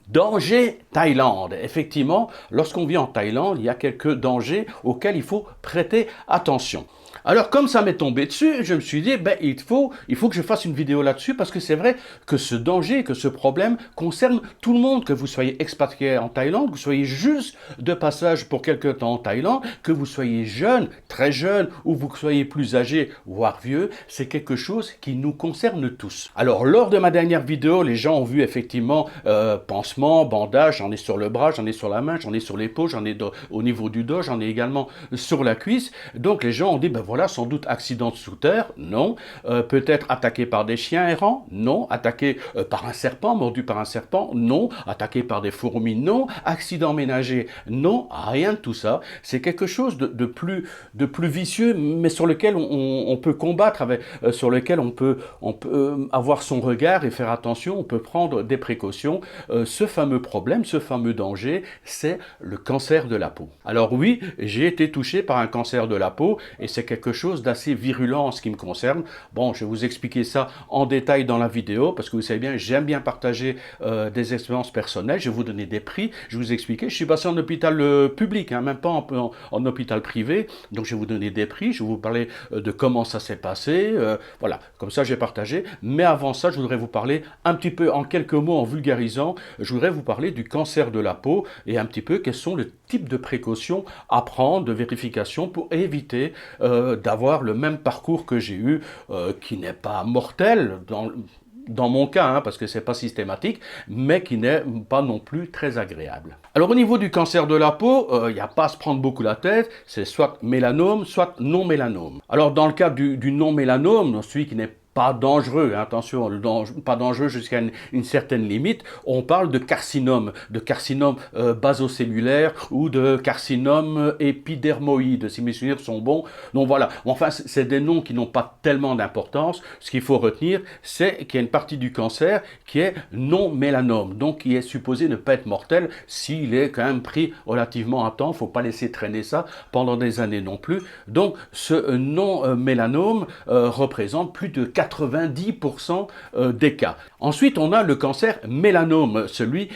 Danger Thaïlande. Effectivement, lorsqu'on vit en Thaïlande, il y a quelques dangers auxquels il faut prêter attention. Alors, comme ça m'est tombé dessus, je me suis dit, ben, il faut que je fasse une vidéo là-dessus parce que c'est vrai que ce danger, que ce problème concerne tout le monde, que vous soyez expatrié en Thaïlande, que vous soyez juste de passage pour quelque temps en Thaïlande, que vous soyez jeune, très jeune, ou vous soyez plus âgé, voire vieux, c'est quelque chose qui nous concerne tous. Alors, lors de ma dernière vidéo, les gens ont vu effectivement pansement, bandage, j'en ai sur le bras, j'en ai sur la main, j'en ai sur l'épaule, j'en ai au niveau du dos, j'en ai également sur la cuisse. Donc, les gens ont dit, ben voilà, sans doute accident sous terre, non. Peut-être attaqué par des chiens errants, non. Attaqué par un serpent, mordu par un serpent, non. Attaqué par des fourmis, non. Accident ménager, non. Rien de tout ça. C'est quelque chose de plus vicieux, mais sur lequel on peut combattre, sur lequel on peut avoir son regard et faire attention, on peut prendre des précautions. Ce fameux problème, ce fameux danger, c'est le cancer de la peau. Alors oui, j'ai été touché par un cancer de la peau et c'est quelque chose d'assez virulent en ce qui me concerne. Bon, je vais vous expliquer ça en détail dans la vidéo parce que vous savez bien, j'aime bien partager des expériences personnelles. Je vais vous donner des prix, je vais vous expliquer. Je suis passé en hôpital public, même pas en hôpital privé. Donc je vais vous donner des prix, je vais vous parler de comment ça s'est passé. Voilà, comme ça j'ai partagé. Mais avant ça, je voudrais vous parler un petit peu en quelques mots, en vulgarisant, je voudrais vous parler du cancer de la peau et un petit peu quels sont les types de précautions à prendre, de vérification pour éviter d'avoir le même parcours que j'ai eu, qui n'est pas mortel dans mon cas, parce que c'est pas systématique, mais qui n'est pas non plus très agréable. Alors au niveau du cancer de la peau, il n'y a pas à se prendre beaucoup la tête, c'est soit mélanome, soit non mélanome. Alors dans le cas du non mélanome, celui qui n'est pas dangereux, attention, pas dangereux jusqu'à une certaine limite, on parle de carcinome basocellulaire ou de carcinome épidermoïde, si mes souvenirs sont bons. Donc voilà, enfin c'est des noms qui n'ont pas tellement d'importance. Ce qu'il faut retenir, c'est qu'il y a une partie du cancer qui est non mélanome, donc qui est supposé ne pas être mortel s'il est quand même pris relativement à temps. Il ne faut pas laisser traîner ça pendant des années non plus. Donc ce non mélanome représente plus de 90% des cas. Ensuite, on a le cancer mélanome, celui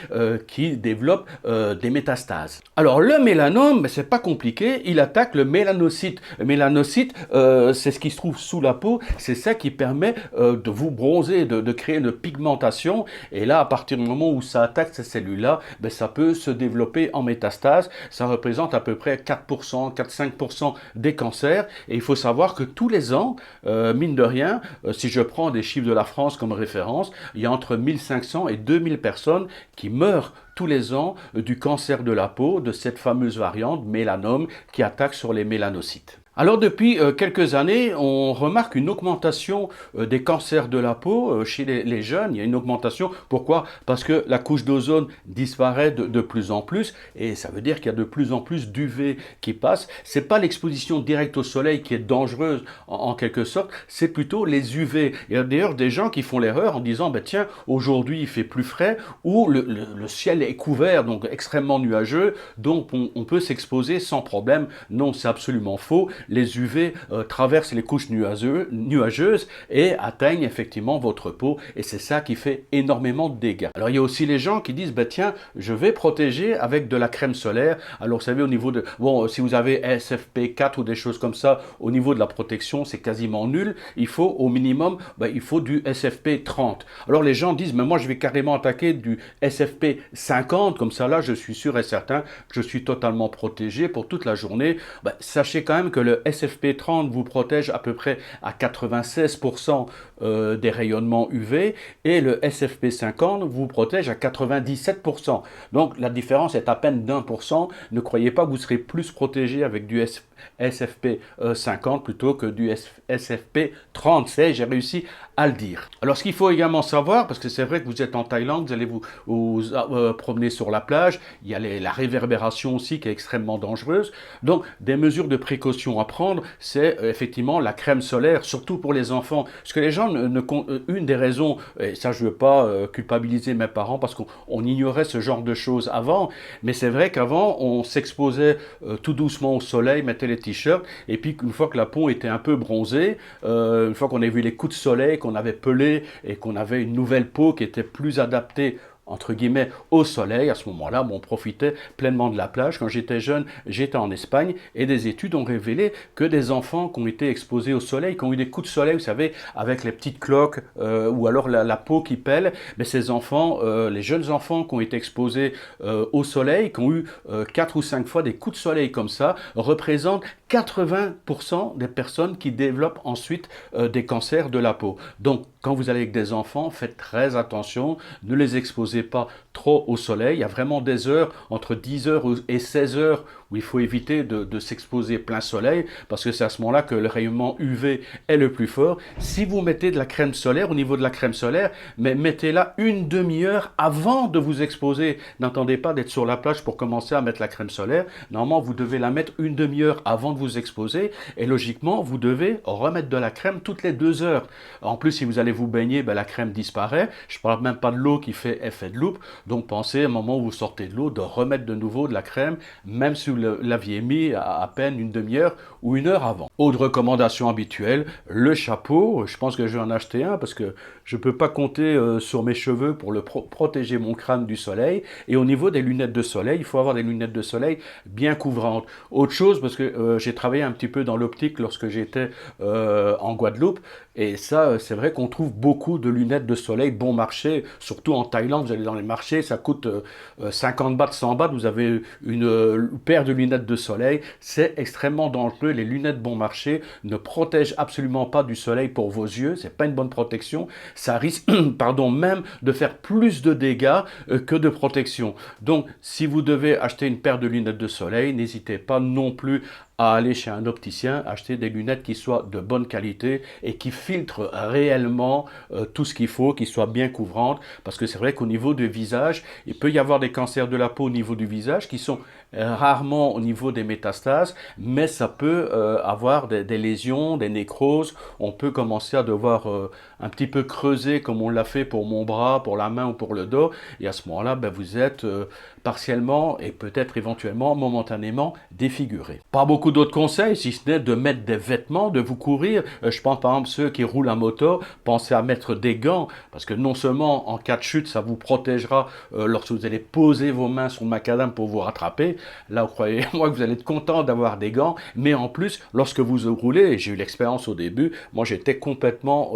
qui développe des métastases. Alors, le mélanome, c'est pas compliqué, il attaque le mélanocyte. Le mélanocyte, c'est ce qui se trouve sous la peau, c'est ça qui permet de vous bronzer, de créer une pigmentation. Et là, à partir du moment où ça attaque ces cellules-là, ça peut se développer en métastase. Ça représente à peu près 4%, 4-5% des cancers. Et il faut savoir que tous les ans, mine de rien, si je prends des chiffres de la France comme référence, il y a entre 1500 et 2000 personnes qui meurent tous les ans du cancer de la peau, de cette fameuse variante mélanome qui attaque sur les mélanocytes. Alors depuis quelques années, on remarque une augmentation des cancers de la peau chez les jeunes. Il y a une augmentation. Pourquoi? Parce que la couche d'ozone disparaît de plus en plus et ça veut dire qu'il y a de plus en plus d'UV qui passe. C'est pas l'exposition directe au soleil qui est dangereuse en quelque sorte, c'est plutôt les UV. Il y a d'ailleurs des gens qui font l'erreur en disant tiens, aujourd'hui il fait plus frais ou le ciel est couvert, donc extrêmement nuageux, donc on peut s'exposer sans problème. Non, c'est absolument faux. Les UV traversent les couches nuageuses et atteignent effectivement votre peau et c'est ça qui fait énormément de dégâts. Alors il y a aussi les gens qui disent tiens, je vais protéger avec de la crème solaire. Alors vous savez au niveau de si vous avez SFP4 ou des choses comme ça, au niveau de la protection c'est quasiment nul. Il faut au minimum il faut du SFP30. Alors les gens disent mais moi je vais carrément attaquer du SFP50, comme ça là je suis sûr et certain que je suis totalement protégé pour toute la journée. Sachez quand même que le SFP30 vous protège à peu près à 96% des rayonnements UV et le SFP50 vous protège à 97%. Donc la différence est à peine d'1%. Ne croyez pas que vous serez plus protégé avec du SFP50 plutôt que du SFP30. J'ai réussi à le dire. Alors ce qu'il faut également savoir, parce que c'est vrai que vous êtes en Thaïlande, vous allez vous promener sur la plage, il y a la réverbération aussi qui est extrêmement dangereuse. Donc des mesures de précaution à prendre, c'est effectivement la crème solaire, surtout pour les enfants. Parce que les gens, une des raisons, et ça je ne veux pas culpabiliser mes parents parce qu'on ignorait ce genre de choses avant, mais c'est vrai qu'avant on s'exposait tout doucement au soleil, mettait les t-shirts, et puis une fois que la peau était un peu bronzée, une fois qu'on avait vu les coups de soleil, qu'on avait pelé et qu'on avait une nouvelle peau qui était plus adaptée entre guillemets, au soleil. À ce moment-là, on profitait pleinement de la plage. Quand j'étais jeune, j'étais en Espagne et des études ont révélé que des enfants qui ont été exposés au soleil, qui ont eu des coups de soleil, vous savez, avec les petites cloques ou alors la peau qui pèle, mais ces enfants, les jeunes enfants qui ont été exposés au soleil, qui ont eu 4 ou 5 fois des coups de soleil comme ça, représentent 80% des personnes qui développent ensuite des cancers de la peau. Donc, quand vous allez avec des enfants, faites très attention, ne les exposez pas trop au soleil. Il y a vraiment des heures, entre 10 heures et 16 heures, où il faut éviter de s'exposer plein soleil, parce que c'est à ce moment-là que le rayonnement UV est le plus fort. Si vous mettez de la crème solaire, au niveau de la crème solaire, mais mettez-la une demi-heure avant de vous exposer. N'attendez pas d'être sur la plage pour commencer à mettre la crème solaire. Normalement, vous devez la mettre une demi-heure avant de vous exposer, et logiquement, vous devez remettre de la crème toutes les 2 heures. En plus, si vous allez vous baigner, ben, la crème disparaît. Je ne parle même pas de l'eau qui fait effet de loupe. Donc pensez, au moment où vous sortez de l'eau, de remettre de nouveau de la crème, même si vous l'aviez mis à peine une demi-heure ou une heure avant. Autre recommandation habituelle, le chapeau. Je pense que je vais en acheter un parce que je ne peux pas compter sur mes cheveux pour protéger mon crâne du soleil. Et au niveau des lunettes de soleil, il faut avoir des lunettes de soleil bien couvrantes. Autre chose, parce que j'ai travaillé un petit peu dans l'optique lorsque j'étais en Guadeloupe. Et ça, c'est vrai qu'on trouve beaucoup de lunettes de soleil bon marché, surtout en Thaïlande. Vous allez dans les marchés, ça coûte 50 bahts, 100 bahts. Vous avez une paire de lunettes de soleil. C'est extrêmement dangereux. Les lunettes bon marché ne protègent absolument pas du soleil pour vos yeux. C'est pas une bonne protection. Ça risque, pardon, même de faire plus de dégâts que de protection. Donc, si vous devez acheter une paire de lunettes de soleil, n'hésitez pas non plus à aller chez un opticien, acheter des lunettes qui soient de bonne qualité et qui filtrent réellement tout ce qu'il faut, qui soient bien couvrantes, parce que c'est vrai qu'au niveau du visage, il peut y avoir des cancers de la peau au niveau du visage qui sont rarement au niveau des métastases, mais ça peut avoir des lésions, des nécroses. On peut commencer à devoir un petit peu creuser comme on l'a fait pour mon bras, pour la main ou pour le dos, et à ce moment-là, ben, vous êtes partiellement et peut-être éventuellement momentanément défiguré. Pas beaucoup d'autres conseils, si ce n'est de mettre des vêtements, de vous couvrir. Je pense par exemple ceux qui roulent à moto, pensez à mettre des gants, parce que non seulement en cas de chute, ça vous protégera lorsque vous allez poser vos mains sur le macadam pour vous rattraper. Là, croyez-moi que vous allez être content d'avoir des gants, mais en plus, lorsque vous roulez, j'ai eu l'expérience au début, moi j'étais complètement,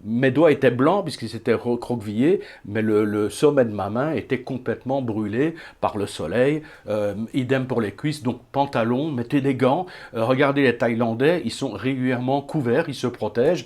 mes doigts étaient blancs puisqu'ils s'étaient recroquevillés, mais le sommet de ma main était complètement brûlé par le soleil. Idem pour les cuisses, donc pantalon, mettez des gants. Regardez les Thaïlandais, ils sont régulièrement couverts, ils se protègent.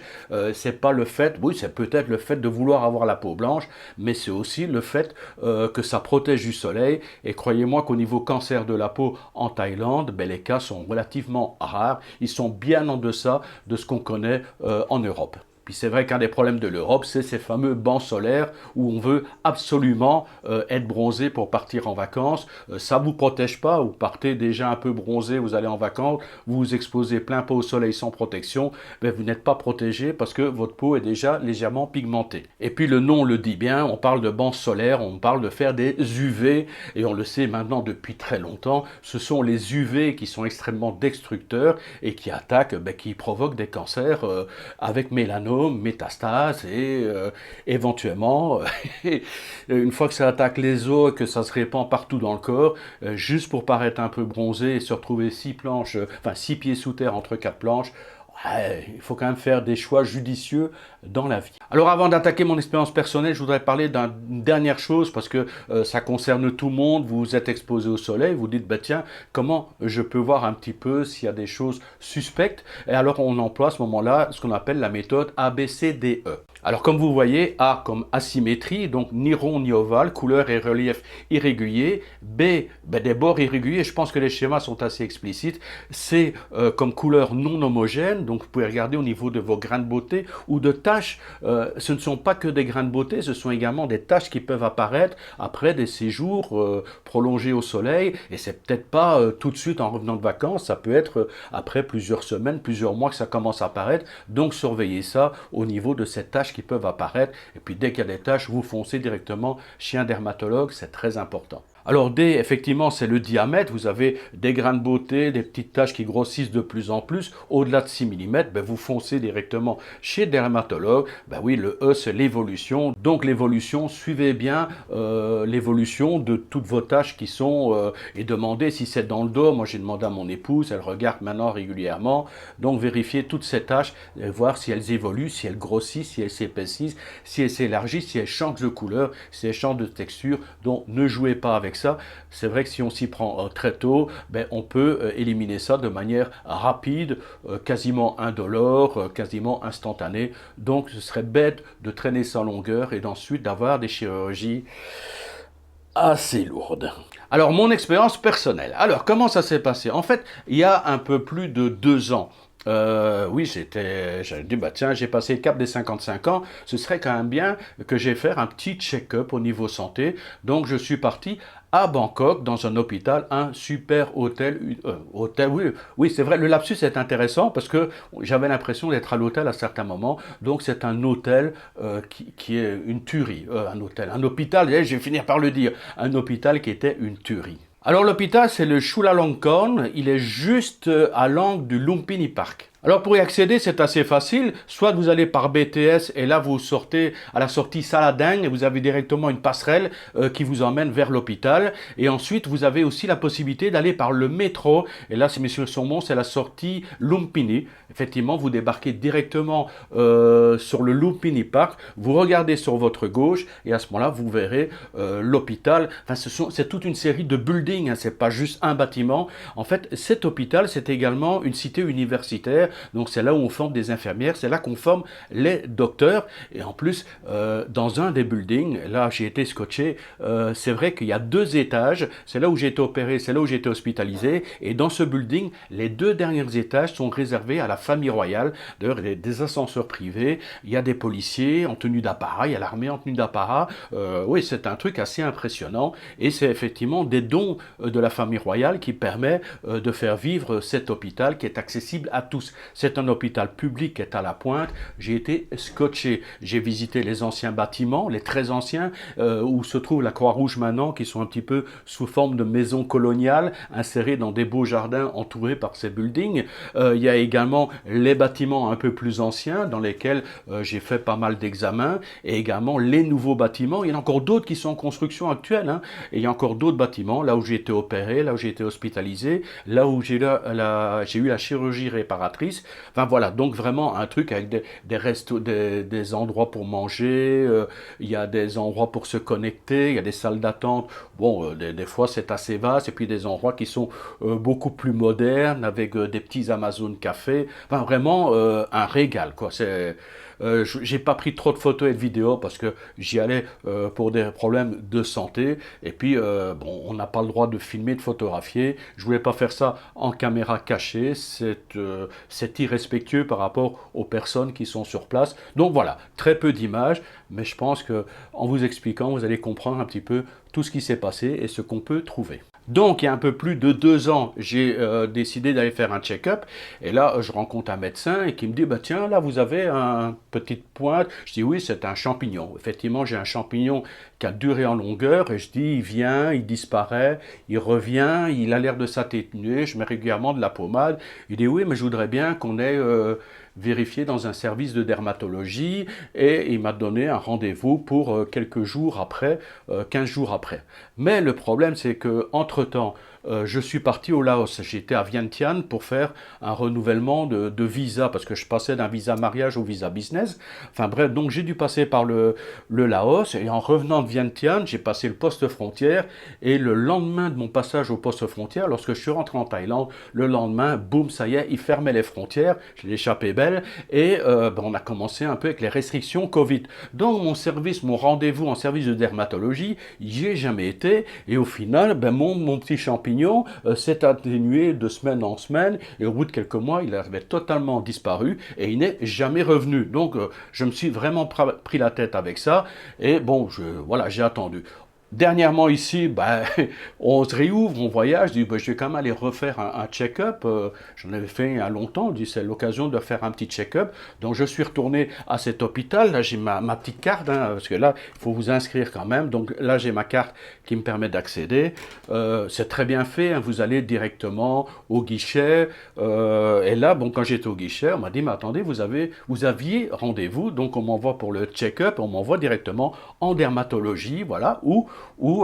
C'est pas le fait, oui, c'est peut-être le fait de vouloir avoir la peau blanche, mais c'est aussi le fait que ça protège du soleil. Et croyez-moi qu'au niveau cancer de la peau en Thaïlande, ben, les cas sont relativement rares. Ils sont bien en deçà de ce qu'on connaît en Europe. Puis c'est vrai qu'un des problèmes de l'Europe, c'est ces fameux bancs solaires où on veut absolument être bronzé pour partir en vacances. Ça ne vous protège pas, vous partez déjà un peu bronzé, vous allez en vacances, vous vous exposez plein pot au soleil sans protection, mais vous n'êtes pas protégé parce que votre peau est déjà légèrement pigmentée. Et puis le nom le dit bien, on parle de bancs solaires, on parle de faire des UV, et on le sait maintenant depuis très longtemps, ce sont les UV qui sont extrêmement destructeurs et qui attaquent, ben, qui provoquent des cancers avec mélanome, métastases et éventuellement, une fois que ça attaque les os et que ça se répand partout dans le corps, juste pour paraître un peu bronzé et se retrouver 6 pieds sous terre entre 4 planches, il faut quand même faire des choix judicieux dans la vie. Alors avant d'attaquer mon expérience personnelle, je voudrais parler d'une dernière chose parce que ça concerne tout le monde. Vous êtes exposé au soleil, vous dites, bah, tiens, comment je peux voir un petit peu s'il y a des choses suspectes? Et alors on emploie à ce moment-là ce qu'on appelle la méthode ABCDE. Alors comme vous voyez, A comme asymétrie, donc ni rond ni ovale, couleur et relief irrégulier. B, ben, des bords irréguliers, je pense que les schémas sont assez explicites. C comme couleur non homogène, donc vous pouvez regarder au niveau de vos grains de beauté ou de taches. Ce ne sont pas que des grains de beauté, ce sont également des taches qui peuvent apparaître après des séjours prolongés au soleil. Et c'est peut-être pas tout de suite en revenant de vacances, ça peut être après plusieurs semaines, plusieurs mois que ça commence à apparaître. Donc surveillez ça au niveau de ces taches qui peuvent apparaître. Et puis dès qu'il y a des taches, vous foncez directement chez un dermatologue, c'est très important. Alors D, effectivement, c'est le diamètre. Vous avez des grains de beauté, des petites taches qui grossissent de plus en plus. Au-delà de 6 mm, ben, vous foncez directement chez le dermatologue. Ben oui, le E, c'est l'évolution. Donc l'évolution, suivez bien l'évolution de toutes vos taches qui sont... et demandez si c'est dans le dos. Moi, j'ai demandé à mon épouse, elle regarde maintenant régulièrement. Donc vérifiez toutes ces taches, voir si elles évoluent, si elles grossissent, si elles s'épaississent, si elles s'élargissent, si elles changent de couleur, si elles changent de texture. Donc ne jouez pas avec ça. C'est vrai que si on s'y prend très tôt, ben, on peut éliminer ça de manière rapide, quasiment indolore, quasiment instantanée. Donc ce serait bête de traîner sa longueur et d'ensuite d'avoir des chirurgies assez lourdes. Alors mon expérience personnelle. Alors comment ça s'est passé? En fait, il y a un peu plus de 2 ans, oui, j'avais dit, bah tiens, j'ai passé le cap des 55 ans, ce serait quand même bien que j'aille faire un petit check-up au niveau santé. Donc je suis parti à Bangkok, dans un hôpital, un super hôtel. Oui, oui, c'est vrai, le lapsus est intéressant parce que j'avais l'impression d'être à l'hôtel à certains moments. Donc c'est un hôtel qui est une tuerie. Un hôpital, je vais finir par le dire, un hôpital qui était une tuerie. Alors l'hôpital, c'est le Chulalongkorn, il est juste à l'angle du Lumpini Park. Alors pour y accéder, c'est assez facile. Soit vous allez par BTS et là vous sortez à la sortie Saladin et vous avez directement une passerelle qui vous emmène vers l'hôpital. Et ensuite, vous avez aussi la possibilité d'aller par le métro. Et là, si messieurs sont bons, c'est la sortie Lumpini. Effectivement, vous débarquez directement sur le Lumpini Park. Vous regardez sur votre gauche et à ce moment-là, vous verrez l'hôpital. Enfin, c'est toute une série de buildings. Hein, c'est pas juste un bâtiment. En fait, cet hôpital, c'est également une cité universitaire. Donc c'est là où on forme des infirmières, c'est là qu'on forme les docteurs. Et en plus, dans un des buildings, là j'ai été scotché, c'est vrai qu'il y a 2 étages, c'est là où j'ai été opéré, c'est là où j'ai été hospitalisé. Et dans ce building, les 2 derniers étages sont réservés à la famille royale. D'ailleurs, il y a des ascenseurs privés, il y a des policiers en tenue d'apparat, il y a l'armée en tenue d'apparat. Oui, c'est un truc assez impressionnant. Et c'est effectivement des dons de la famille royale qui permet de faire vivre cet hôpital qui est accessible à tous. C'est un hôpital public qui est à la pointe. J'ai été scotché. J'ai visité les anciens bâtiments, les très anciens, où se trouve la Croix-Rouge maintenant, qui sont un petit peu sous forme de maisons coloniales, insérées dans des beaux jardins entourés par ces buildings. Il y a également les bâtiments un peu plus anciens, dans lesquels j'ai fait pas mal d'examens, et également les nouveaux bâtiments. Il y en a encore d'autres qui sont en construction actuelle, hein. Et il y a encore d'autres bâtiments, là où j'ai été opéré, là où j'ai été hospitalisé, là où j'ai eu la chirurgie réparatrice. Enfin voilà, donc vraiment un truc avec des restos, des endroits pour manger, il y a des endroits pour se connecter, il y a des salles d'attente. Bon, des fois c'est assez vaste, et puis des endroits qui sont beaucoup plus modernes, avec des petits Amazon Café. Enfin vraiment un régal, quoi. J'ai pas pris trop de photos et de vidéos parce que j'y allais pour des problèmes de santé. Et puis, bon, on n'a pas le droit de filmer, de photographier. Je voulais pas faire ça en caméra cachée. C'est irrespectueux par rapport aux personnes qui sont sur place. Donc voilà, très peu d'images, mais je pense que en vous expliquant, vous allez comprendre un petit peu tout ce qui s'est passé et ce qu'on peut trouver. Donc, il y a un peu plus de 2 ans, j'ai décidé d'aller faire un check-up. Et là, je rencontre un médecin et qui me dit, bah, tiens, là, vous avez une petite pointe. Je dis, oui, c'est un champignon. Effectivement, j'ai un champignon qui a duré en longueur. Et je dis, il vient, il disparaît, il revient, il a l'air de s'atténuer. Je mets régulièrement de la pommade. Il dit, oui, mais je voudrais bien qu'on ait vérifié dans un service de dermatologie. Et il m'a donné un rendez-vous pour quelques jours après, 15 jours après. Mais le problème, c'est que entre-temps, je suis parti au Laos. J'étais à Vientiane pour faire un renouvellement de visa, parce que je passais d'un visa mariage au visa business. Enfin bref, donc j'ai dû passer par le Laos, et en revenant de Vientiane, j'ai passé le poste frontière, et le lendemain de mon passage au poste frontière, lorsque je suis rentré en Thaïlande, le lendemain, boum, ça y est, ils fermaient les frontières, je l'ai échappé belle, et on a commencé un peu avec les restrictions Covid. Donc mon rendez-vous en service de dermatologie, j'y ai jamais été, et au final, mon petit champignon s'est atténué de semaine en semaine, et au bout de quelques mois, il avait totalement disparu, et il n'est jamais revenu. Donc, je me suis vraiment pris la tête avec ça, et bon, voilà, j'ai attendu. Dernièrement ici, ben, on se réouvre, on voyage, je dis, ben, je vais quand même aller refaire un check-up. J'en avais fait il y a longtemps, je dis, c'est l'occasion de faire un petit check-up. Donc je suis retourné à cet hôpital, là j'ai ma petite carte, hein, parce que là, il faut vous inscrire quand même. Donc là j'ai ma carte qui me permet d'accéder. C'est très bien fait, hein, vous allez directement au guichet. Et là, bon, quand j'étais au guichet, on m'a dit, mais attendez, vous aviez rendez-vous, donc on m'envoie pour le check-up, on m'envoie directement en dermatologie, voilà, où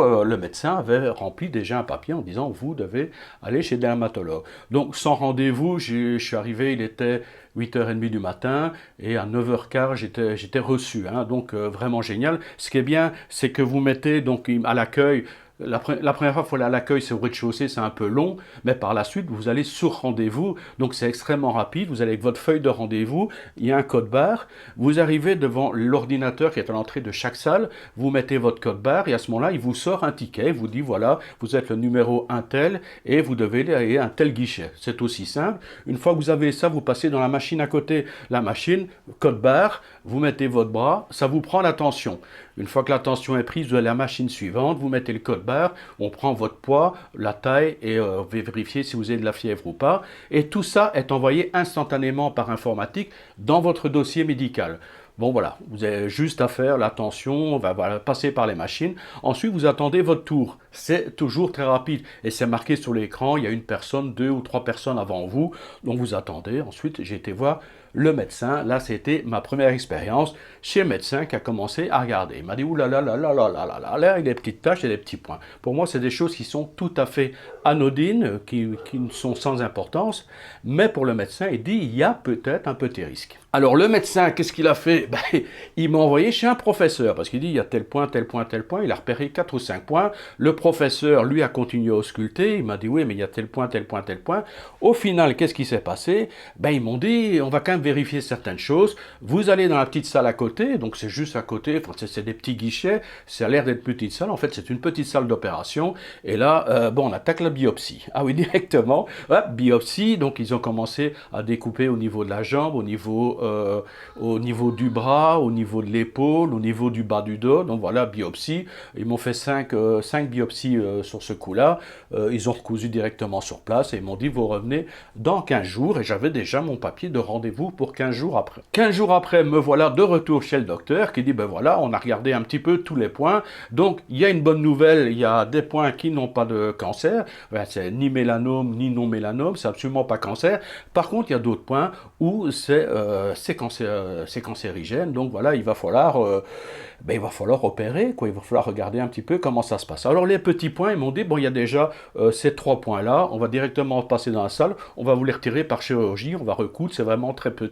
le médecin avait rempli déjà un papier en disant vous devez aller chez le dermatologue. Donc sans rendez-vous, je suis arrivé, il était 8h30 du matin et à 9h15 j'étais reçu. Hein, donc vraiment génial. Ce qui est bien, c'est que vous mettez donc à l'accueil. La première fois, il faut aller à l'accueil, c'est au rez-de-chaussée, c'est un peu long, mais par la suite, vous allez sur rendez-vous, donc c'est extrêmement rapide. Vous allez avec votre feuille de rendez-vous, il y a un code barre, vous arrivez devant l'ordinateur qui est à l'entrée de chaque salle, vous mettez votre code barre et à ce moment-là, il vous sort un ticket, il vous dit voilà, vous êtes le numéro un tel et vous devez aller à un tel guichet. C'est aussi simple. Une fois que vous avez ça, vous passez dans la machine à côté. La machine, code barre, vous mettez votre bras, ça vous prend l'attention. Une fois que la tension est prise, vous allez à la machine suivante, vous mettez le code barre, on prend votre poids, la taille et on va vérifier si vous avez de la fièvre ou pas. Et tout ça est envoyé instantanément par informatique dans votre dossier médical. Bon voilà, vous avez juste à faire la tension, on va voilà, passer par les machines. Ensuite, vous attendez votre tour. C'est toujours très rapide et c'est marqué sur l'écran, il y a une personne, deux ou trois personnes avant vous, donc vous attendez. Ensuite, j'ai été voir le médecin. Là, c'était ma première expérience chez le médecin qui a commencé à regarder. Il m'a dit, ouh là là là là là là là là, là, il y a des petites taches et des petits points. Pour moi, c'est des choses qui sont tout à fait anodines, qui sont sans importance, mais pour le médecin, il dit, il y a peut-être un petit risque. Alors le médecin, qu'est-ce qu'il a fait? Ben, il m'a envoyé chez un professeur, parce qu'il dit, il y a tel point, tel point, tel point, il a repéré 4 ou 5 points. Le professeur, lui, a continué à ausculter, il m'a dit, oui, mais il y a tel point, tel point, tel point. Au final, qu'est-ce qui s'est passé? Ben, ils m'ont dit, on va quand même vérifier certaines choses. Vous allez dans la petite salle à côté, donc c'est juste à côté, enfin, c'est des petits guichets, ça a l'air d'être une petite salle, en fait c'est une petite salle d'opération, et là, bon, on attaque la biopsie. Ah oui, directement, hop, biopsie, donc ils ont commencé à découper au niveau de la jambe, au niveau du bras, au niveau de l'épaule, au niveau du bas du dos, donc voilà, biopsie. Ils m'ont fait 5 biopsies sur ce coup-là, ils ont recousu directement sur place, et ils m'ont dit, vous revenez dans 15 jours, et j'avais déjà mon papier de rendez-vous pour 15 jours après. 15 jours après, me voilà de retour chez le docteur qui dit, ben voilà, on a regardé un petit peu tous les points, donc il y a une bonne nouvelle, il y a des points qui n'ont pas de cancer, ben, c'est ni mélanome ni non mélanome, c'est absolument pas cancer. Par contre, il y a d'autres points où c'est cancérigène, donc voilà, il va falloir opérer, quoi. Il va falloir regarder un petit peu comment ça se passe. Alors les petits points, ils m'ont dit, bon, il y a déjà ces 3 points-là, on va directement passer dans la salle, on va vous les retirer par chirurgie, on va recoudre, c'est vraiment très petit.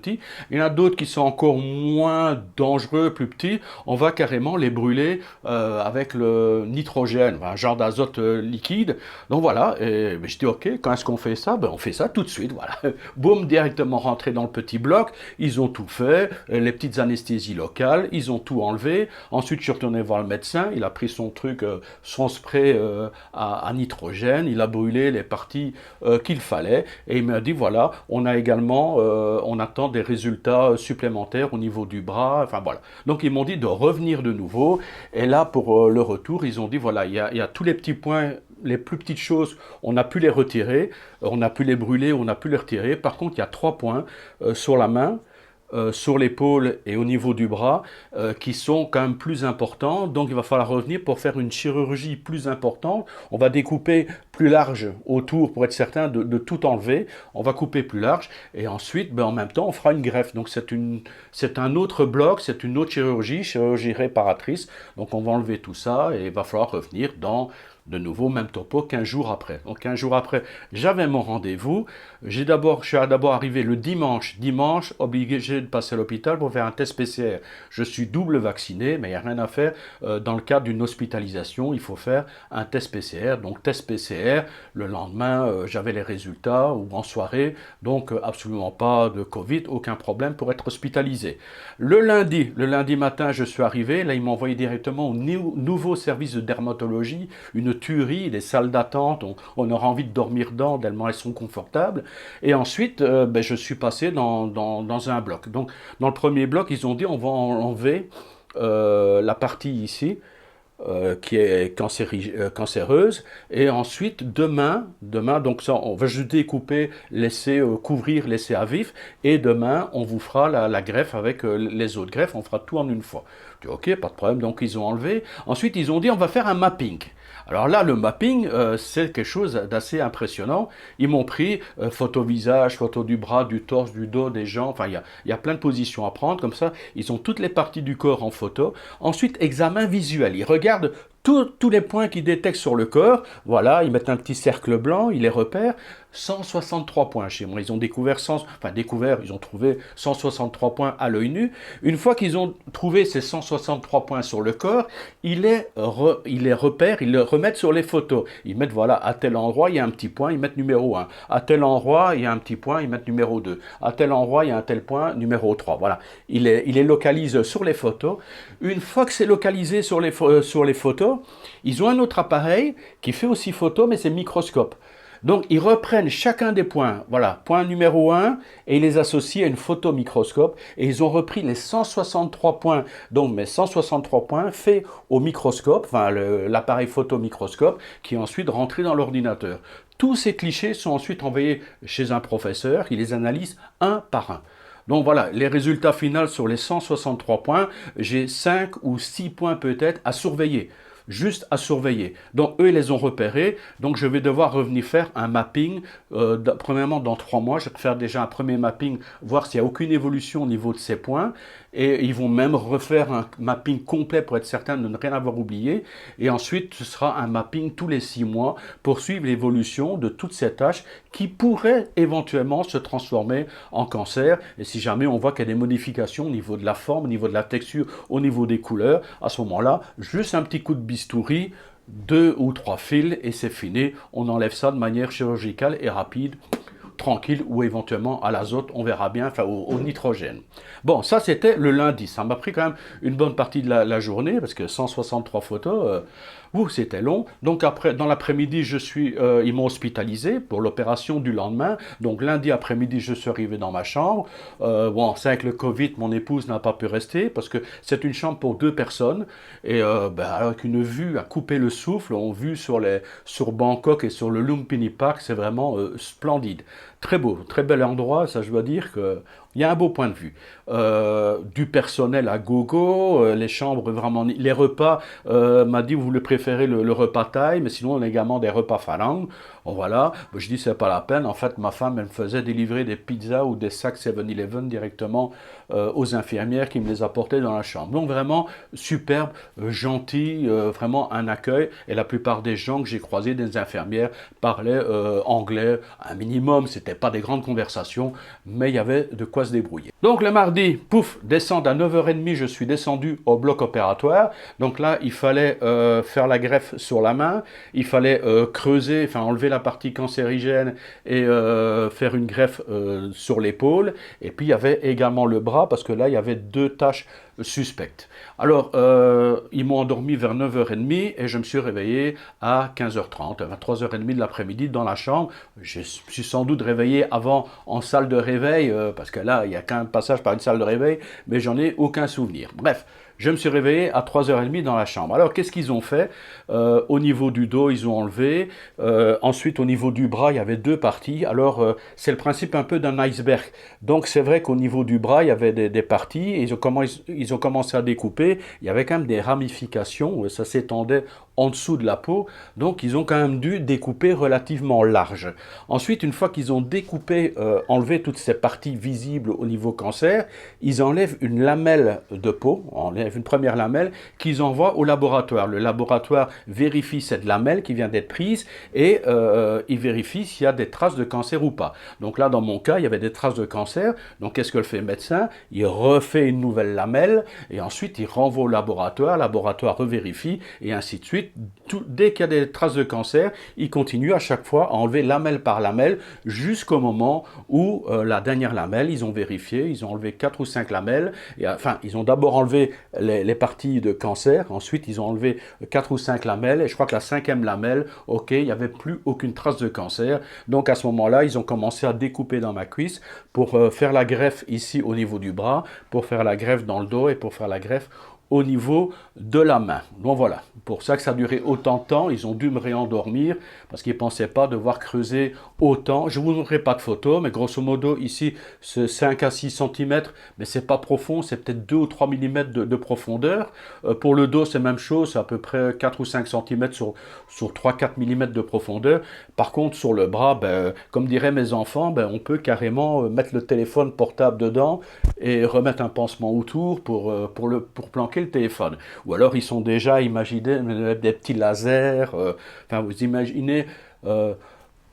Il y en a d'autres qui sont encore moins dangereux, plus petits, on va carrément les brûler avec le nitrogène, un genre d'azote liquide. Donc voilà, et je dis, ok, quand est-ce qu'on fait ça? Ben, on fait ça tout de suite, voilà. Boum, directement rentré dans le petit bloc, ils ont tout fait, les petites anesthésies locales, ils ont tout enlevé. Ensuite, je suis retourné voir le médecin, il a pris son truc, son spray à nitrogène, il a brûlé les parties qu'il fallait, et il m'a dit, voilà, on a également, on attend des résultats supplémentaires au niveau du bras, enfin voilà. Donc ils m'ont dit de revenir de nouveau, et là, pour le retour, ils ont dit, voilà, il y a tous les petits points, les plus petites choses, on a pu les retirer, on a pu les brûler, on a pu les retirer. Par contre, il y a 3 points sur la main, sur l'épaule et au niveau du bras qui sont quand même plus importants. Donc il va falloir revenir pour faire une chirurgie plus importante. On va découper plus large autour pour être certain de tout enlever. On va couper plus large et ensuite, ben, en même temps, on fera une greffe. Donc c'est un autre bloc, c'est une autre chirurgie réparatrice. Donc on va enlever tout ça et il va falloir revenir dans de nouveau, même topo, 15 jours après. Donc 15 jours après, j'avais mon rendez-vous. Je suis d'abord arrivé le dimanche. Dimanche, obligé de passer à l'hôpital pour faire un test PCR. Je suis double vacciné, mais il n'y a rien à faire. Dans le cadre d'une hospitalisation, il faut faire un test PCR. Donc test PCR, le lendemain, j'avais les résultats, ou en soirée. Donc absolument pas de Covid, aucun problème pour être hospitalisé. Le lundi matin, je suis arrivé. Là, ils m'ont envoyé directement au nouveau service de dermatologie, une tuerie, des salles d'attente, on aura envie de dormir dedans tellement elles sont confortables. Et ensuite, ben, je suis passé dans un bloc. Donc, dans le premier bloc, ils ont dit on va enlever la partie ici, qui est cancéreuse. Et ensuite, demain, donc ça, on va juste découper, laisser couvrir, laisser à vif. Et demain, on vous fera la greffe avec les autres greffes. On fera tout en une fois. Je dis, ok, pas de problème. Donc, ils ont enlevé. Ensuite, ils ont dit, on va faire un mapping. Alors là, le mapping, c'est quelque chose d'assez impressionnant. Ils m'ont pris photo visage, photo du bras, du torse, du dos, des jambes. Enfin, il y a plein de positions à prendre. Comme ça, ils ont toutes les parties du corps en photo. Ensuite, examen visuel. Ils regardent tous les points qu'ils détectent sur le corps. Voilà, ils mettent un petit cercle blanc, ils les repèrent. 163 points chez moi. Ils ont ils ont trouvé 163 points à l'œil nu. Une fois qu'ils ont trouvé ces 163 points sur le corps, ils les repèrent, ils les remettent sur les photos. Ils mettent, voilà, à tel endroit, il y a un petit point, ils mettent numéro 1. À tel endroit, il y a un petit point, ils mettent numéro 2. À tel endroit, il y a un tel point, numéro 3. Voilà. Ils les localisent sur les photos. Une fois que c'est localisé sur les photos, ils ont un autre appareil qui fait aussi photo, mais c'est microscope. Donc, ils reprennent chacun des points, voilà, point numéro 1, et ils les associent à une photo microscope, et ils ont repris les 163 points, donc mes 163 points faits au microscope, enfin l'appareil photo microscope, qui est ensuite rentré dans l'ordinateur. Tous ces clichés sont ensuite envoyés chez un professeur, qui les analyse un par un. Donc voilà, les résultats finaux sur les 163 points, j'ai 5 ou 6 points peut-être à surveiller. Juste à surveiller. Donc eux, ils les ont repérés. Donc je vais devoir revenir faire un mapping. Premièrement, dans 3 mois, je vais faire déjà un premier mapping, voir s'il n'y a aucune évolution au niveau de ces points. Et ils vont même refaire un mapping complet pour être certain de ne rien avoir oublié. Et ensuite, ce sera un mapping tous les 6 mois pour suivre l'évolution de toutes ces tâches qui pourraient éventuellement se transformer en cancer. Et si jamais on voit qu'il y a des modifications au niveau de la forme, au niveau de la texture, au niveau des couleurs, à ce moment-là, juste un petit coup de bistouri, 2 ou 3 fils et c'est fini. On enlève ça de manière chirurgicale et rapide, tranquille, ou éventuellement à l'azote, on verra bien, enfin au nitrogène. Bon, ça c'était le lundi. Ça m'a pris quand même une bonne partie de la journée parce que 163 photos, c'était long. Donc après, dans l'après-midi, ils m'ont hospitalisé pour l'opération du lendemain. Donc lundi après-midi, je suis arrivé dans ma chambre. Bon, c'est avec le Covid, mon épouse n'a pas pu rester parce que c'est une chambre pour 2 personnes et avec une vue à couper le souffle, on vue sur Bangkok et sur le Lumpini Park, c'est vraiment splendide. Très beau, très bel endroit, ça je dois dire que il y a un beau point de vue. Du personnel à gogo, les chambres vraiment, les repas, m'a dit vous le préférez le repas thaï, mais sinon on a également des repas phalanges. Bon voilà, je dis c'est pas la peine. En fait, ma femme elle me faisait délivrer des pizzas ou des sacs 7-Eleven directement aux infirmières qui me les apportaient dans la chambre. Donc vraiment superbe, gentil, vraiment un accueil. Et la plupart des gens que j'ai croisés, des infirmières, parlaient anglais, un minimum. C'était pas des grandes conversations, mais il y avait de quoi se débrouiller. Donc le mardi, pouf, descendre à 9h30, je suis descendu au bloc opératoire. Donc là, il fallait faire la greffe sur la main, il fallait creuser, enfin enlever la partie cancérigène et faire une greffe sur l'épaule. Et puis il y avait également le bras, parce que là, il y avait 2 taches suspectes. Alors, ils m'ont endormi vers 9h30 et je me suis réveillé à 15h30, à 3h30 de l'après-midi dans la chambre. Je suis sans doute réveillé avant en salle de réveil, parce que là, il y a qu'un passage par une salle de réveil, mais j'en ai aucun souvenir. Bref, je me suis réveillé à 3h30 dans la chambre. Alors, qu'est-ce qu'ils ont fait? Au niveau du dos, ils ont enlevé. Ensuite, au niveau du bras, il y avait 2 parties. Alors, c'est le principe un peu d'un iceberg. Donc, c'est vrai qu'au niveau du bras, il y avait des parties. Et ils ont commencé à découper. Il y avait quand même des ramifications. Ça s'étendait en dessous de la peau. Donc, ils ont quand même dû découper relativement large. Ensuite, une fois qu'ils ont découpé, enlevé toutes ces parties visibles au niveau cancer, ils enlèvent une lamelle de peau, enlèvent une première lamelle qu'ils envoient au laboratoire. Le laboratoire vérifie cette lamelle qui vient d'être prise et il vérifie s'il y a des traces de cancer ou pas. Donc là, dans mon cas, il y avait des traces de cancer. Donc, qu'est-ce que le fait le médecin? Il refait une nouvelle lamelle et ensuite, il renvoie au laboratoire. Le laboratoire revérifie et ainsi de suite. Dès qu'il y a des traces de cancer, il continue à chaque fois à enlever lamelle par lamelle jusqu'au moment où la dernière lamelle, ils ont vérifié, ils ont enlevé 4 ou 5 lamelles. Et, enfin, ils ont d'abord enlevé les parties de cancer, ensuite ils ont enlevé 4 ou 5 lamelles et je crois que la 5e lamelle, ok, il n'y avait plus aucune trace de cancer. Donc à ce moment-là, ils ont commencé à découper dans ma cuisse pour faire la greffe ici au niveau du bras, pour faire la greffe dans le dos et pour faire la greffe au niveau de la main. Donc voilà, pour ça que ça a duré autant de temps, ils ont dû me réendormir parce qu'ils ne pensaient pas devoir creuser autant. Je ne vous montrerai pas de photos, mais grosso modo ici, c'est 5 à 6 cm, mais c'est pas profond, c'est peut-être 2 ou 3 mm de profondeur. Pour le dos, c'est la même chose, c'est à peu près 4 ou 5 cm sur 3-4 mm de profondeur. Par contre, sur le bras, ben, comme diraient mes enfants, ben, on peut carrément mettre le téléphone portable dedans et remettre un pansement autour pour planquer le téléphone. Ou alors ils sont déjà imaginés des petits lasers, enfin vous imaginez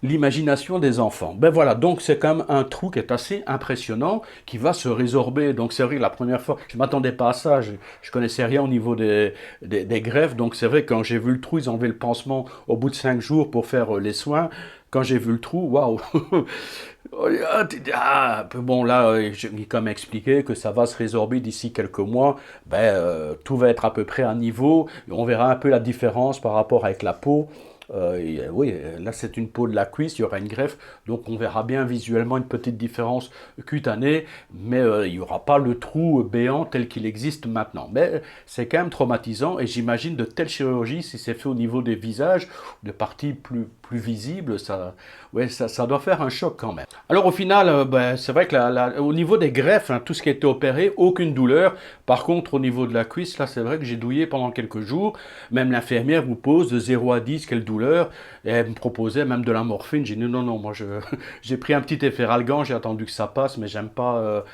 l'imagination des enfants. Ben voilà, donc c'est quand même un trou qui est assez impressionnant, qui va se résorber. Donc c'est vrai que la première fois, je ne m'attendais pas à ça, je connaissais rien au niveau des greffes, donc c'est vrai que quand j'ai vu le trou, ils ont enlevé le pansement au bout de 5 jours pour faire les soins. Quand j'ai vu le trou, waouh. Bon là, il quand même expliqué que ça va se résorber d'ici quelques mois. Ben, tout va être à peu près à niveau. On verra un peu la différence par rapport avec la peau. Oui, là c'est une peau de la cuisse, il y aura une greffe, donc on verra bien visuellement une petite différence cutanée, mais il n'y aura pas le trou béant tel qu'il existe maintenant. Mais c'est quand même traumatisant et j'imagine de telles chirurgies, si c'est fait au niveau des visages, de parties plus visibles, ouais, ça doit faire un choc quand même. Alors au final, ben, c'est vrai que au niveau des greffes, hein, tout ce qui a été opéré, aucune douleur. Par contre, au niveau de la cuisse, là c'est vrai que j'ai douillé pendant quelques jours. Même l'infirmière vous pose de 0 à 10 quelle douleur. Et elle me proposait même de la morphine. J'ai dit non, non, moi j'ai pris un petit efferalgan, j'ai attendu que ça passe, mais j'aime pas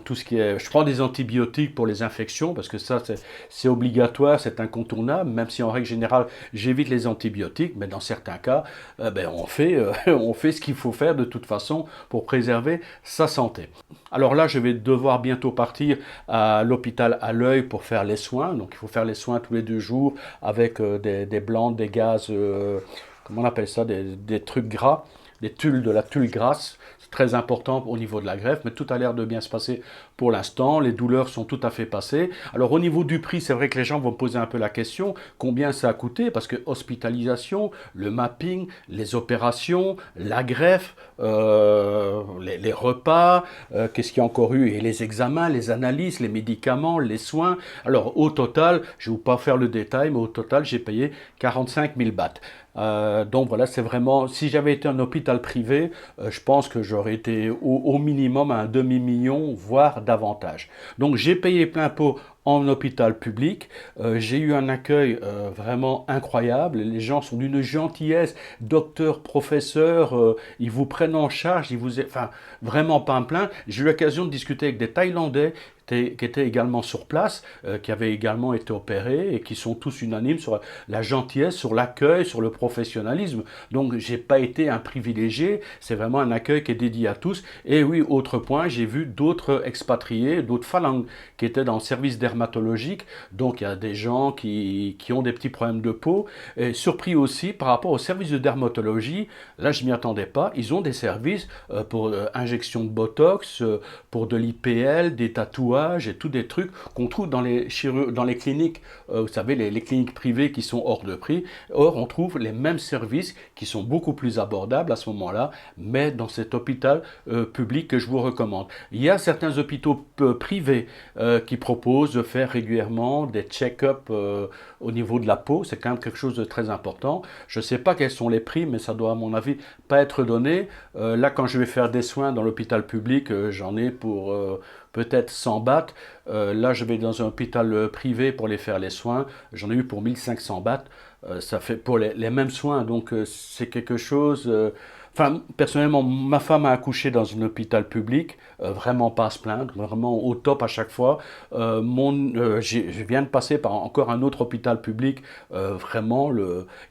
tout ce qui est... Je prends des antibiotiques pour les infections, parce que ça c'est obligatoire, c'est incontournable, même si en règle générale j'évite les antibiotiques, mais dans certains cas, ben, on fait ce qu'il faut faire de toute façon pour préserver sa santé. Alors là, je vais devoir bientôt partir à l'hôpital à l'œil pour faire les soins. Donc il faut faire les soins tous les 2 jours avec des blancs, des gaz, comment on appelle ça, des trucs gras, de la tulle grasse. C'est très important au niveau de la greffe, mais tout a l'air de bien se passer pour l'instant. Les douleurs sont tout à fait passées. Alors au niveau du prix, c'est vrai que les gens vont poser un peu la question, combien ça a coûté? Parce que hospitalisation, le mapping, les opérations, la greffe, les repas, qu'est-ce qu'il y a encore eu? Et les examens, les analyses, les médicaments, les soins. Alors au total, je ne vais pas faire le détail, mais au total, j'ai payé 45 000 bahts. Donc voilà, c'est vraiment, si j'avais été un hôpital privé, je pense que j'aurais été au minimum à un demi-million, voire davantage. Donc j'ai payé plein pot en hôpital public, j'ai eu un accueil vraiment incroyable, les gens sont d'une gentillesse, docteurs, professeurs, ils vous prennent en charge, enfin vraiment pas un plein. J'ai eu l'occasion de discuter avec des Thaïlandais qui étaient également sur place, qui avaient également été opérés et qui sont tous unanimes sur la gentillesse, sur l'accueil, sur le professionnalisme. Donc j'ai pas été un privilégié, c'est vraiment un accueil qui est dédié à tous. Et oui, autre point, j'ai vu d'autres expatriés, d'autres phalanges qui étaient dans le service dermatologique. Donc il y a des gens qui ont des petits problèmes de peau. Et surpris aussi par rapport au service de dermatologie, là je m'y attendais pas, ils ont des services pour injection de Botox, pour de l'IPL, des tatouages et tous des trucs qu'on trouve dans les cliniques, vous savez, les cliniques privées qui sont hors de prix. Or, on trouve les mêmes services qui sont beaucoup plus abordables à ce moment-là, mais dans cet hôpital public que je vous recommande. Il y a certains hôpitaux privés qui proposent de faire régulièrement des check-up au niveau de la peau. C'est quand même quelque chose de très important. Je ne sais pas quels sont les prix, mais ça doit, à mon avis, pas être donné. Là, quand je vais faire des soins dans l'hôpital public, j'en ai pour peut-être 100 bahts. Là, je vais dans un hôpital privé pour les faire les soins. J'en ai eu pour 1500 bahts. Ça fait pour les mêmes soins. Donc, c'est quelque chose... Enfin, personnellement, ma femme a accouché dans un hôpital public, vraiment pas à se plaindre, vraiment au top à chaque fois. Je viens de passer par encore un autre hôpital public, vraiment,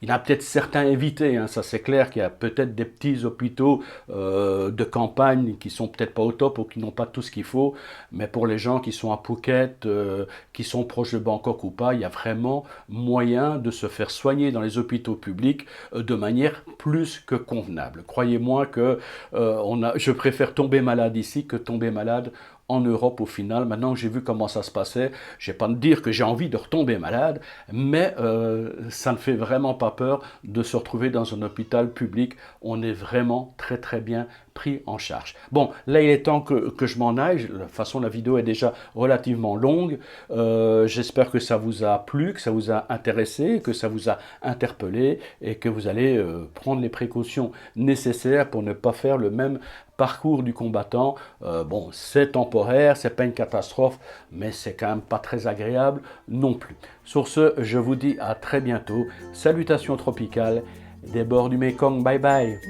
il y a peut-être certains évités, hein, ça c'est clair qu'il y a peut-être des petits hôpitaux de campagne qui sont peut-être pas au top ou qui n'ont pas tout ce qu'il faut, mais pour les gens qui sont à Phuket, qui sont proches de Bangkok ou pas, il y a vraiment moyen de se faire soigner dans les hôpitaux publics de manière plus que convenable. Croyez-moi que je préfère tomber malade ici que tomber malade en Europe au final. Maintenant que j'ai vu comment ça se passait, je ne vais pas me dire que j'ai envie de retomber malade, mais ça ne fait vraiment pas peur de se retrouver dans un hôpital public. On est vraiment très très bien pris en charge. Bon, là il est temps que je m'en aille. De toute façon, la vidéo est déjà relativement longue. J'espère que ça vous a plu, que ça vous a intéressé, que ça vous a interpellé et que vous allez prendre les précautions nécessaires pour ne pas faire le même parcours du combattant. Bon, c'est temporaire, c'est pas une catastrophe, mais c'est quand même pas très agréable non plus. Sur ce, je vous dis à très bientôt. Salutations tropicales des bords du Mekong. Bye bye.